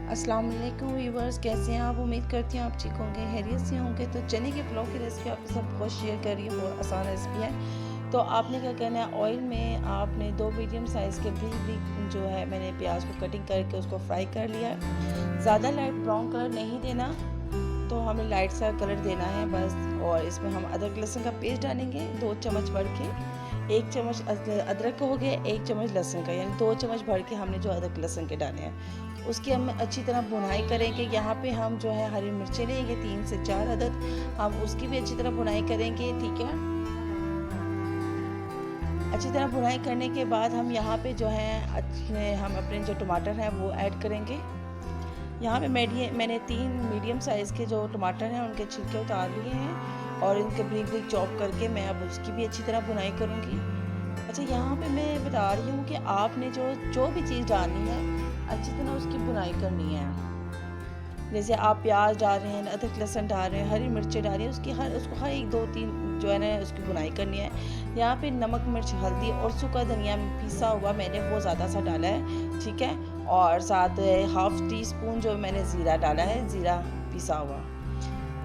अस्सलाम वालेकुम व्यूवर्स, कैसे हैं आप? उम्मीद करती हूँ आप ठीक होंगे, खैरियत से होंगे। तो चने के पुलाव की रेसिपी आपके साथ बहुत शेयर कर रही हूँ। बहुत आसान रेसिपी है। तो आपने क्या करना है, ऑयल में आपने 2 मीडियम साइज़ के ब्रिक ब्रिक जो है मैंने प्याज को कटिंग करके उसको फ्राई कर लिया है। ज़्यादा लाइट ब्राउन कलर नहीं देना, तो हमें लाइट सा कलर देना है बस। और इसमें हम अदरक लहसुन का पेस्ट डालेंगे 2 चम्मच भर के। 1 चम्मच अदरक का हो गया, 1 चम्मच लहसुन का, यानी 2 चम्मच भर के हमने जो अदरक लहसुन के डाले हैं। उसकी हम अच्छी तरह भुनाई करेंगे। यहाँ पे हम जो है हरी मिर्चें लेंगे 3 से 4 अदद, हम उसकी भी अच्छी तरह भुनाई करेंगे। ठीक है, अच्छी तरह भुनाई करने के बाद हम यहाँ पे जो है हम अपने जो टमाटर हैं वो ऐड करेंगे। यहाँ पे मैंने 3 मीडियम साइज़ के जो टमाटर हैं उनके छिलके उतार लिए हैं और इनके ब्रिक ब्रिक चॉप करके मैं अब उसकी भी अच्छी तरह भुनाई करूँगी। अच्छा, यहाँ पे मैं बता रही हूँ कि आपने जो भी चीज़ डालनी है अच्छी तरह उसकी भुनाई करनी है। जैसे आप प्याज डाल रहे हैं, अदरक लहसुन डाल रहे हैं, हरी मिर्चें डाल रही हैं, उसको हर 1 2 3 जो है ना उसकी भुनाई करनी है। यहाँ पे नमक मिर्च हल्दी और सूखा धनिया पिसा हुआ मैंने वो ज़्यादा सा डाला है। ठीक है, और साथ हाफ़ टी स्पून जो मैंने ज़ीरा डाला है, ज़ीरा पिसा हुआ।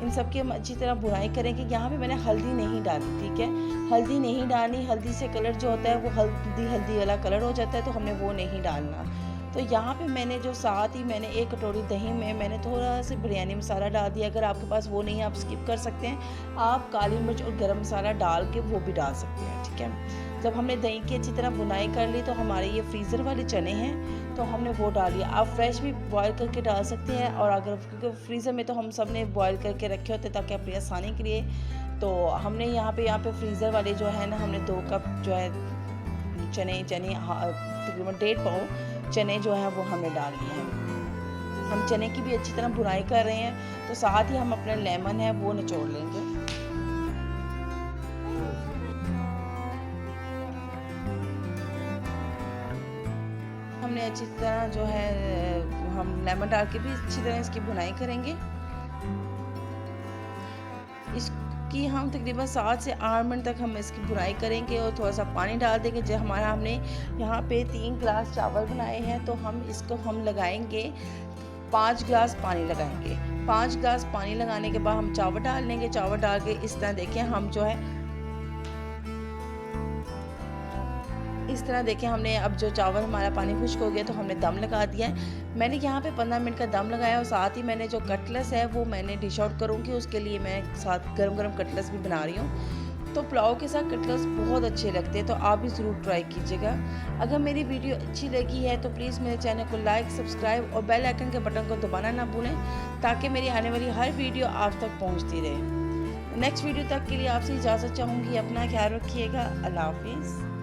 इन सब की हम अच्छी तरह भुनाई करेंगे। यहाँ पे मैंने हल्दी नहीं डाली। ठीक है, हल्दी नहीं डालनी। हल्दी से कलर जो होता है वो हल्दी हल्दी वाला कलर हो जाता है, तो हमने वो नहीं डालना। तो यहाँ पे मैंने जो साथ ही मैंने 1 कटोरी दही में मैंने थोड़ा सा बिरयानी मसाला डाल दिया। अगर आपके पास वो नहीं है आप स्किप कर सकते हैं। आप काली मिर्च और गरम मसाला डाल के वो भी डाल सकते हैं। ठीक है, जब हमने दही की अच्छी तरह भुनाई कर ली तो हमारे ये फ्रीज़र वाले चने हैं तो हमने वो डाल लिया। आप फ्रेश भी बॉयल करके डाल सकते हैं, और अगर क्योंकि फ्रीज़र में तो हम सब ने बॉयल करके रखे होते ताकि अपनी आसानी के लिए। तो हमने यहाँ पे फ्रीज़र वाले जो है ना, हमने 2 कप जो है चने तकरीबन 1.5 पाव चने जो हैं वो हमने डाल लिए हैं। हम चने की भी अच्छी तरह भुनाई कर रहे हैं, तो साथ ही हम अपना लेमन है वो निचोड़ लेंगे। हमने अच्छी तरह जो है हम लेमन डाल के भी अच्छी तरह इसकी भुनाई करेंगे। इसकी हम तकरीबन 7 से 8 मिनट तक हम इसकी भुनाई करेंगे और थोड़ा सा पानी डाल देंगे। जो हमने यहाँ पे 3 गिलास चावल बनाए हैं, तो हम इसको हम लगाएंगे 5 गिलास पानी लगाएंगे। 5 गिलास पानी लगाने के बाद हम चावल डाल लेंगे। चावल डाल के इस तरह देखें हम जो है इस तरह देखें हमने अब जो चावल हमारा पानी खुश्क हो गया तो हमने दम लगा दिया है। मैंने यहाँ पे 15 मिनट का दम लगाया, और साथ ही मैंने जो कटलेस है वो मैंने डिश आउट करूँगी। उसके लिए मैं साथ गरम गरम कटलेस भी बना रही हूँ। तो पुलाव के साथ कटलेस बहुत अच्छे लगते हैं, तो आप भी ज़रूर ट्राई कीजिएगा। अगर मेरी वीडियो अच्छी लगी है तो प्लीज़ मेरे चैनल को लाइक, सब्सक्राइब और बेल आइकन के बटन को दबाना ना भूलें, ताकि मेरी आने वाली हर वीडियो आप तक पहुँचती रहे। नेक्स्ट वीडियो तक के लिए आपसे इजाज़त चाहूँगी। अपना ख्याल रखिएगा। अल्लाह हाफिज़।